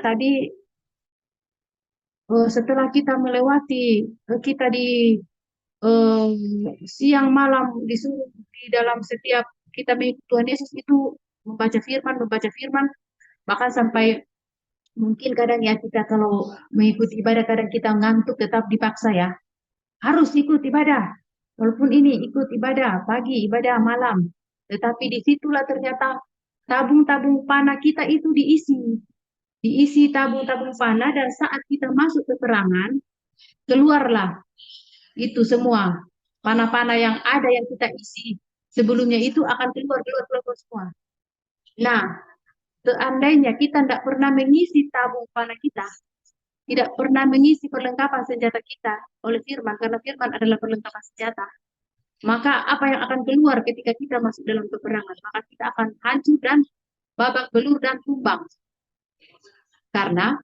tadi setelah kita melewati kita di eh, siang malam disuruh di dalam setiap kita mengikuti Tuhan Yesus itu membaca firman, bahkan sampai mungkin kadang ya kita kalau mengikuti ibadah kadang kita ngantuk tetap dipaksa ya. Harus ikut ibadah. Walaupun ini ikut ibadah pagi, ibadah malam. Tetapi disitulah ternyata tabung-tabung panah kita itu diisi. Diisi tabung-tabung panah dan saat kita masuk peperangan, keluarlah itu semua. Panah-panah yang ada yang kita isi sebelumnya itu akan keluar semua. Nah, seandainya kita tidak pernah mengisi tabung panah kita, tidak pernah mengisi perlengkapan senjata kita oleh firman, karena firman adalah perlengkapan senjata, maka apa yang akan keluar ketika kita masuk dalam peperangan? Maka kita akan hancur dan babak belur dan tumbang. Karena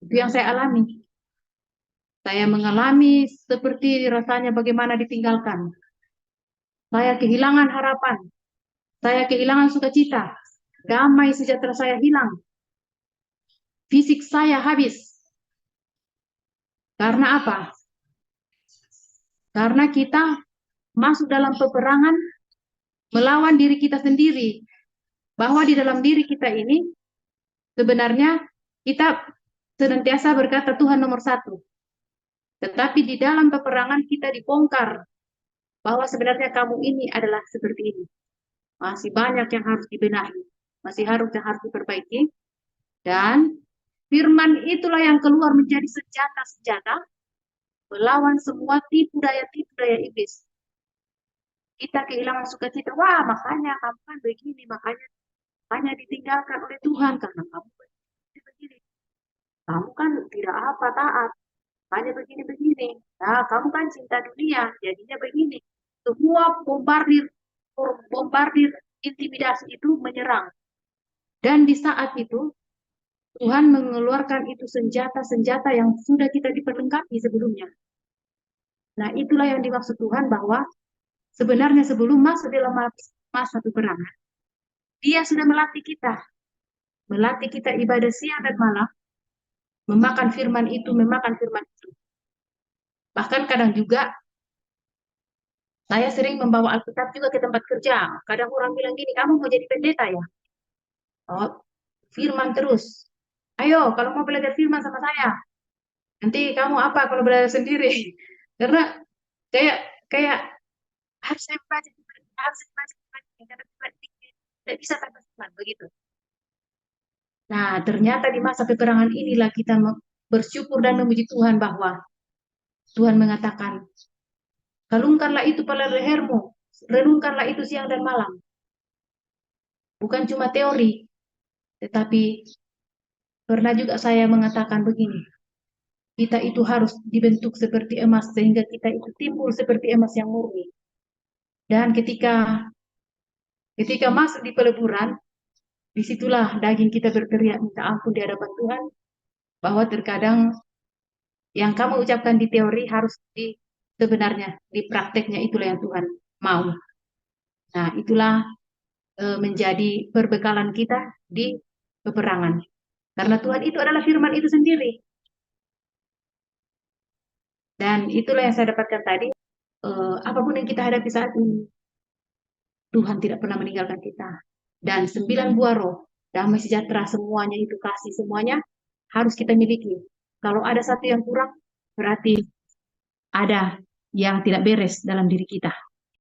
itu yang saya alami. Saya mengalami seperti rasanya bagaimana ditinggalkan. Saya kehilangan harapan. Saya kehilangan sukacita. Damai sejahtera saya hilang. Fisik saya habis. Karena apa? Karena kita masuk dalam peperangan melawan diri kita sendiri. Bahwa di dalam diri kita ini sebenarnya kita senantiasa berkata Tuhan nomor satu. Tetapi di dalam peperangan kita dibongkar bahwa sebenarnya kamu ini adalah seperti ini. Masih banyak yang harus dibenahi. Masih harus yang harus diperbaiki. Dan firman itulah yang keluar menjadi senjata-senjata melawan semua tipu daya iblis. Kita kehilangan sukacita. Wah, makanya kamu kan begini, makanya ditinggalkan oleh Tuhan karena kamu begini. Kamu kan tidak apa taat, hanya begini-begini. Nah, kamu kan cinta dunia, jadinya begini. Semua bombardir intimidasi itu menyerang. Dan di saat itu Tuhan mengeluarkan itu senjata-senjata yang sudah kita diperlengkapi sebelumnya. Nah, itulah yang dimaksud Tuhan bahwa sebenarnya sebelum masuk dalam masa peperangan, Dia sudah melatih kita ibadah siang dan malam, memakan firman itu. Bahkan kadang juga saya sering membawa Alkitab juga ke tempat kerja. Kadang orang bilang gini, kamu mau jadi pendeta ya? Oh, firman terus. Ayo, kalau mau belajar firman sama saya. Nanti kamu apa kalau belajar sendiri? Karena kayak kayak harus saya baca, karena tidak bisa tanpa firman begitu. Nah, ternyata di masa peperangan inilah kita bersyukur dan memuji Tuhan bahwa Tuhan mengatakan, kalungkanlah itu pada lehermu, renungkanlah itu siang dan malam. Bukan cuma teori, tetapi pernah juga saya mengatakan begini, kita itu harus dibentuk seperti emas sehingga kita itu timbul seperti emas yang murni. Dan ketika masuk di peleburan, disitulah daging kita berteriak minta ampun di hadapan Tuhan, bahwa terkadang yang kamu ucapkan di teori harus sebenarnya di prakteknya itulah yang Tuhan mau. Nah, itulah menjadi perbekalan kita di peperangan. Karena Tuhan itu adalah firman itu sendiri. Dan itulah yang saya dapatkan tadi. Apapun yang kita hadapi saat ini, Tuhan tidak pernah meninggalkan kita. Dan 9 buah roh, damai sejahtera semuanya itu kasih semuanya harus kita miliki. Kalau ada satu yang kurang, berarti ada yang tidak beres dalam diri kita.